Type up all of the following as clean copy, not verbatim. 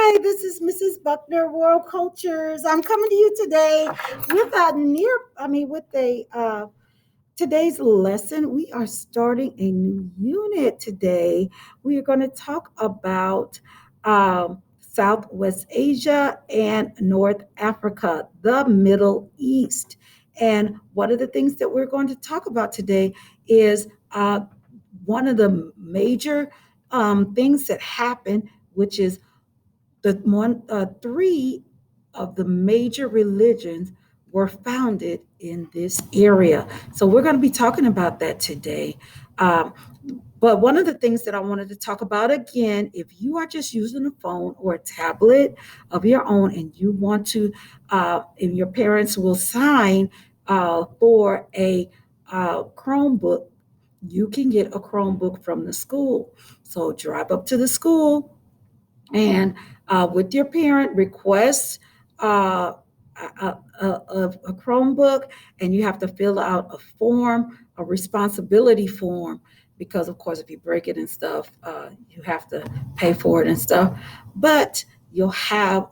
Hi, this is Mrs. Buckner, World Cultures. I'm coming to you today with today's lesson. We are starting a new unit today. We are going to talk about Southwest Asia and North Africa, the Middle East. And one of the things that we're going to talk about today is one of the major things that happen, which is three of the major religions were founded in this area. So we're going to be talking about that today. Um, but one of the things that I wanted to talk about again, if you are just using a phone or a tablet of your own and you want to, and your parents will sign for a Chromebook, you can get a Chromebook from the school. So drive up to the school and with your parent request a Chromebook, and you have to fill out a form, a responsibility form, because of course if you break it and stuff, you have to pay for it and stuff. But you'll have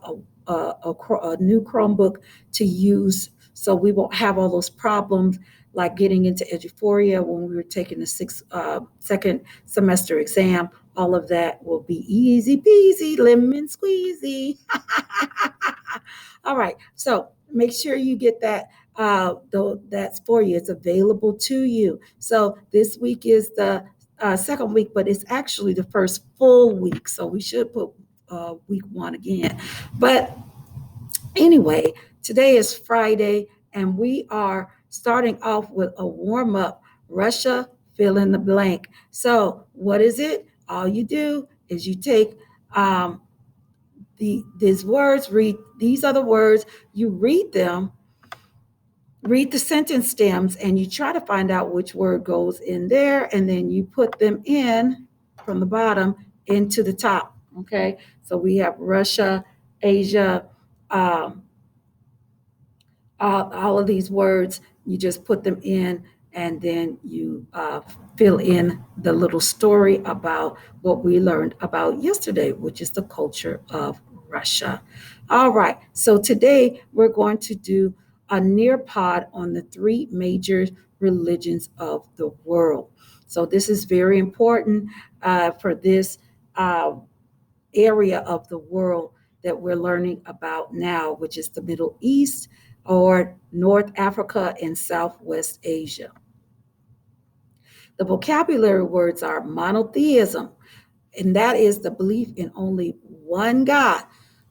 a new Chromebook to use, so we won't have all those problems like getting into Eduphoria when we were taking the second semester exam. All of that will be easy peasy, lemon squeezy. All right, so make sure you get that. Though that's for you, it's available to you. So this week is the second week, but it's actually the first full week. So we should put week one again. But anyway, today is Friday, and we are starting off with a warm up. Russia, fill in the blank. So, what is it? All you do is you take these words, read these are the words, you read them, read the sentence stems, and you try to find out which word goes in there, and then you put them in from the bottom into the top. Okay, so we have Russia, Asia, um, all of these words, you just put them in, and then you fill in the little story about what we learned about yesterday, which is the culture of Russia. All right, so today we're going to do a Nearpod on the three major religions of the world. So this is very important for this uh, area of the world that we're learning about now, which is the Middle East or North Africa and Southwest Asia. The vocabulary words are monotheism, and that is the belief in only one God.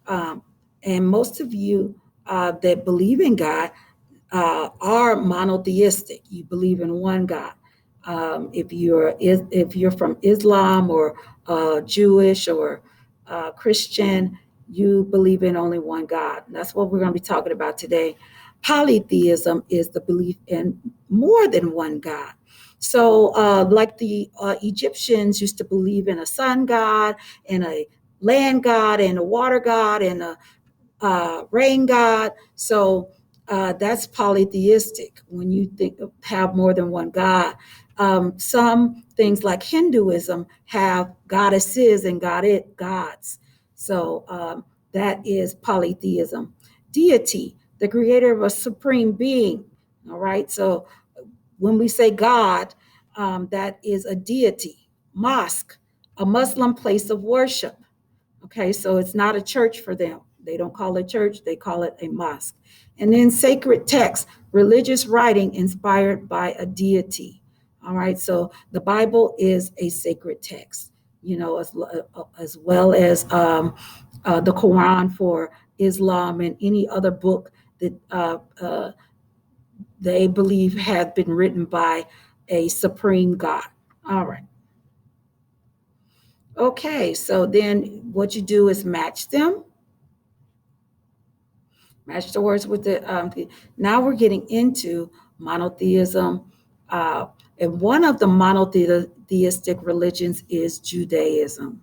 Um, and most of you that believe in God are monotheistic. You believe in one God. If you're from Islam or Jewish or Christian, you believe in only one God. And that's what we're going to be talking about today. Polytheism is the belief in more than one God. So, like the Egyptians used to believe in a sun god and a land god and a water god and a rain god. So that's polytheistic when you think of have more than one god. Some things like Hinduism have goddesses and gods. So that is polytheism. Deity, the creator of a supreme being. All right. So when we say God, that is a deity. Mosque, a Muslim place of worship. Okay, so it's not a church for them. They don't call it church, they call it a mosque. And then sacred text, religious writing inspired by a deity. All right, so the Bible is a sacred text, as well as the Quran for Islam and any other book that they believe had been written by a supreme God. All right. Okay, so then what you do is match the words with now we're getting into monotheism. And one of the monotheistic religions is Judaism.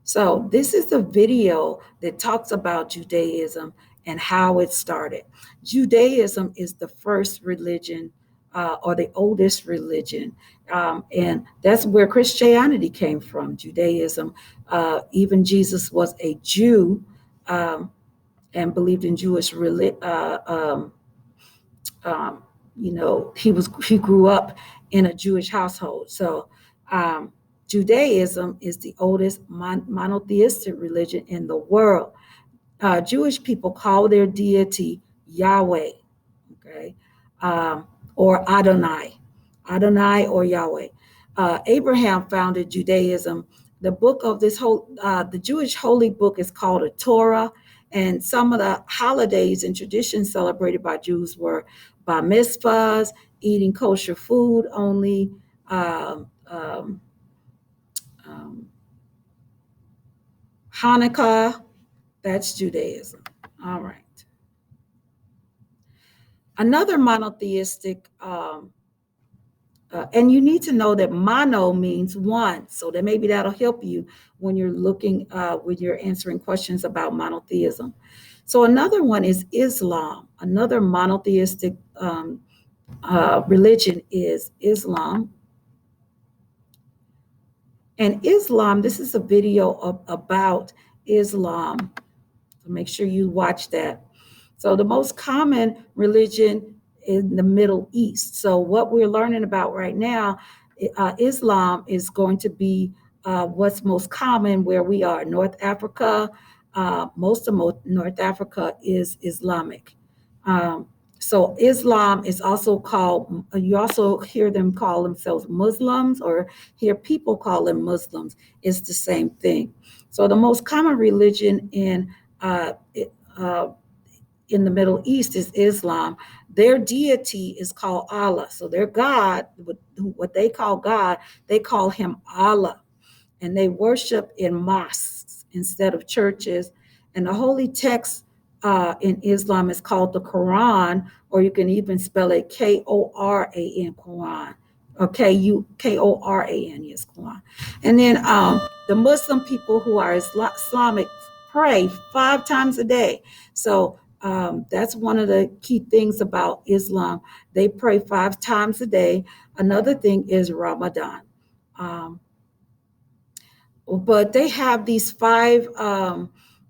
So this is the video that talks about Judaism and how it started. Judaism is the first religion or the oldest religion. And that's where Christianity came from, Judaism. Even Jesus was a Jew, and believed in Jewish religion. Um, he grew up in a Jewish household. So um, Judaism is the oldest monotheistic religion in the world. Jewish people call their deity Yahweh, okay, um, or Adonai or Yahweh. Abraham founded Judaism. The Jewish holy book is called a Torah, and some of the holidays and traditions celebrated by Jews were bar mitzvahs, eating kosher food only, um, um, um, Hanukkah. That's Judaism. All right. Another monotheistic, and you need to know that mono means one. So that maybe that'll help you when you're when you're answering questions about monotheism. So another one is Islam. Another monotheistic religion is Islam. And Islam, this is a video about Islam. So make sure you watch that. So the most common religion in the Middle East. So what we're learning about right now, Islam is going to be what's most common where we are. North Africa, most of North Africa is Islamic. Um, so Islam is also called, you also hear them call themselves Muslims or hear people call them Muslims. It's the same thing. So the most common religion uh, uh, in the Middle East is Islam. Their deity is called Allah. So their God, what they call God, they call him Allah. And they worship in mosques instead of churches. And the holy text in Islam is called the Quran, or you can even spell it Koran, Quran, or Koran, yes, Quran. And then the Muslim people who are Islamic pray 5 times a day. So that's one of the key things about Islam. They pray 5 times a day. Another thing is Ramadan. Um, but they have these 5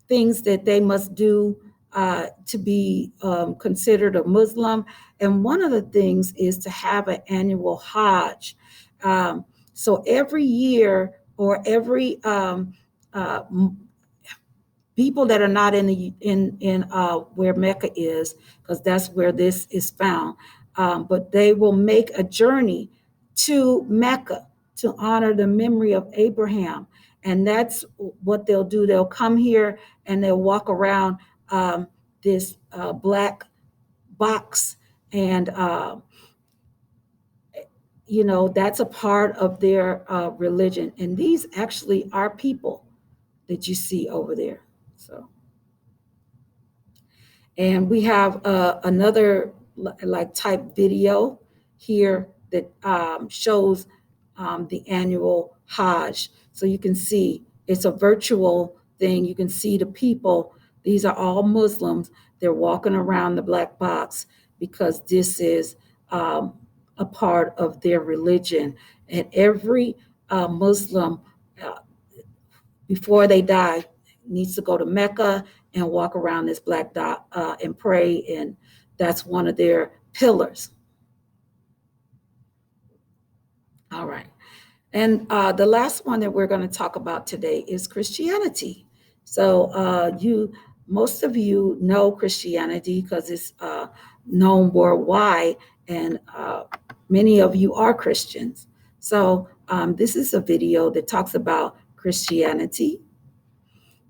things that they must do to be considered a Muslim. And one of the things is to have an annual Hajj. So every year or every uh, people that are not in the in where Mecca is, because that's where this is found. But they will make a journey to Mecca to honor the memory of Abraham, and that's what they'll do. They'll come here and they'll walk around this black box, and that's a part of their religion. And these actually are people that you see over there. So. And we have another like type video here that shows the annual Hajj. So you can see it's a virtual thing. You can see the people. These are all Muslims. They're walking around the black box because this is a part of their religion. And every Muslim, uh, before they die, needs to go to Mecca and walk around this black dot and pray, and that's one of their pillars. All right. And the last one that we're going to talk about today is Christianity. So most of you know Christianity because it's known worldwide, and many of you are Christians. So this is a video that talks about Christianity.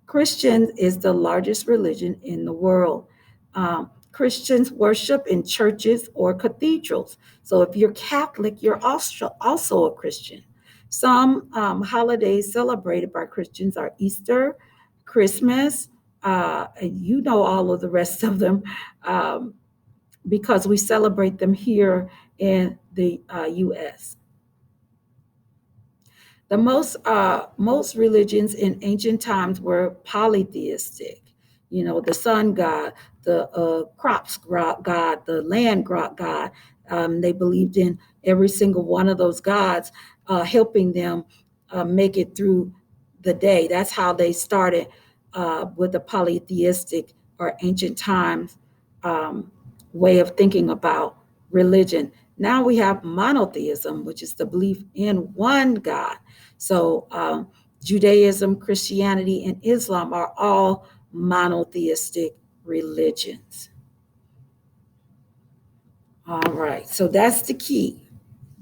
Christian is the largest religion in the world. Christians worship in churches or cathedrals. So if you're Catholic, you're also a Christian. Some holidays celebrated by Christians are Easter, Christmas, and you know all of the rest of them because we celebrate them here in the U.S. Most religions in ancient times were polytheistic. the sun god, the crops god, the land god. They believed in every single one of those gods helping them make it through the day. That's how they started with the polytheistic or ancient times way of thinking about religion. Now we have monotheism, which is the belief in one God. So Judaism, Christianity, and Islam are all monotheistic religions. All right, so that's the key.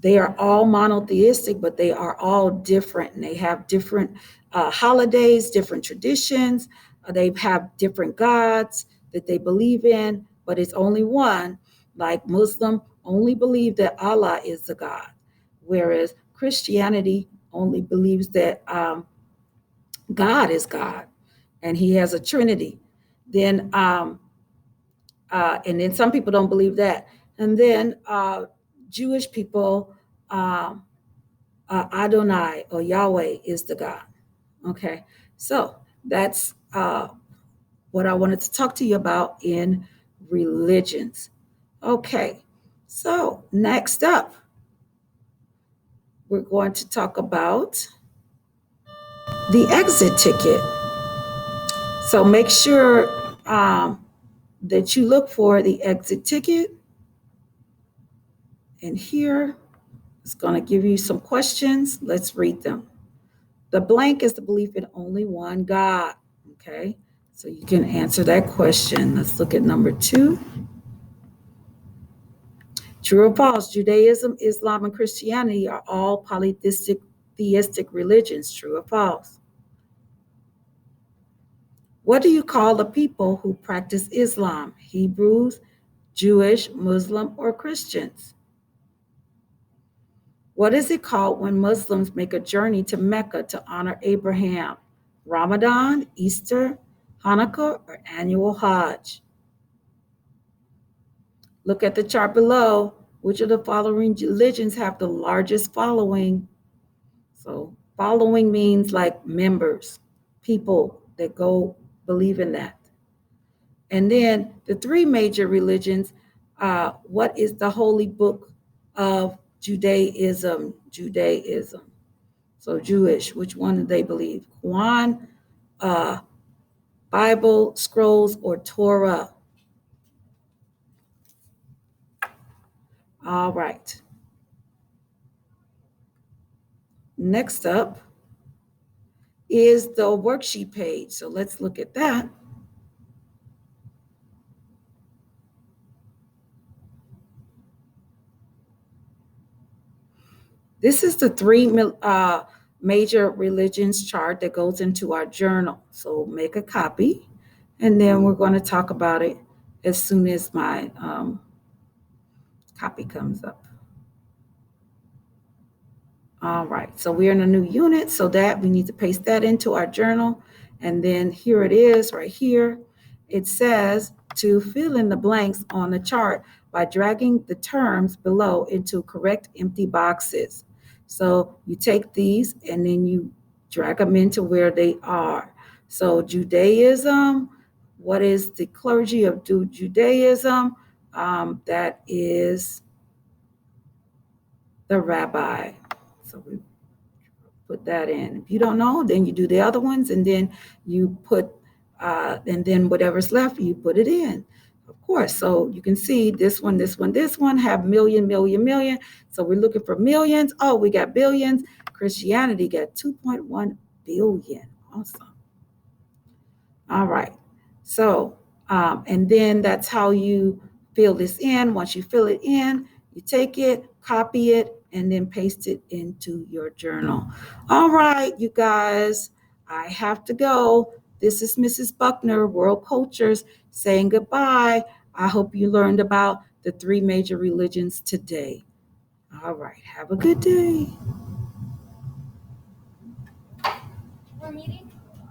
They are all monotheistic, but they are all different, and they have different holidays, different traditions. They have different gods that they believe in, but it's only one. Like Muslim only believe that Allah is the God, whereas Christianity only believes that God is God, and He has a Trinity. Then, and then some people don't believe that. And then Jewish people, Adonai or Yahweh is the God. Okay, so that's what I wanted to talk to you about in religions. Okay, so next up, we're going to talk about the exit ticket. So make sure that you look for the exit ticket. And here it's going to give you some questions. Let's read them. The blank is the belief in only one God. Okay, so you can answer that question. Let's look at number 2. True or false? Judaism, Islam, and Christianity are all polytheistic religions. True or false? What do you call the people who practice Islam? Hebrews, Jewish, Muslim, or Christians? What is it called when Muslims make a journey to Mecca to honor Abraham? Ramadan, Easter, Hanukkah, or annual Hajj? Look at the chart below. Which of the following religions have the largest following? So following means like members, people that go believe in that. And then the 3 major religions, what is the holy book of Judaism? Judaism. So Jewish, which one do they believe? Quran, Bible, scrolls, or Torah? All right. Next up is the worksheet page. So let's look at that. This is the 3 major religions chart that goes into our journal. So make a copy, and then we're going to talk about it as soon as my copy comes up. All right, so we're in a new unit, so that we need to paste that into our journal. And then here it is right here. It says to fill in the blanks on the chart by dragging the terms below into correct empty boxes. So you take these and then you drag them into where they are. So Judaism, what is the clergy of Judaism? That is the rabbi. So we put that in. If you don't know, then you do the other ones, and then you put, and then whatever's left, you put it in. Of course, so you can see this one have million. So we're looking for millions. Oh, we got billions. Christianity got 2.1 billion. Awesome. All right. So, and then that's how you fill this in. Once you fill it in, you take it, copy it, and then paste it into your journal. All right, you guys, I have to go. This is Mrs. Buckner, World Cultures, saying goodbye. I hope you learned about the 3 major religions today. All right, have a good day. We're meeting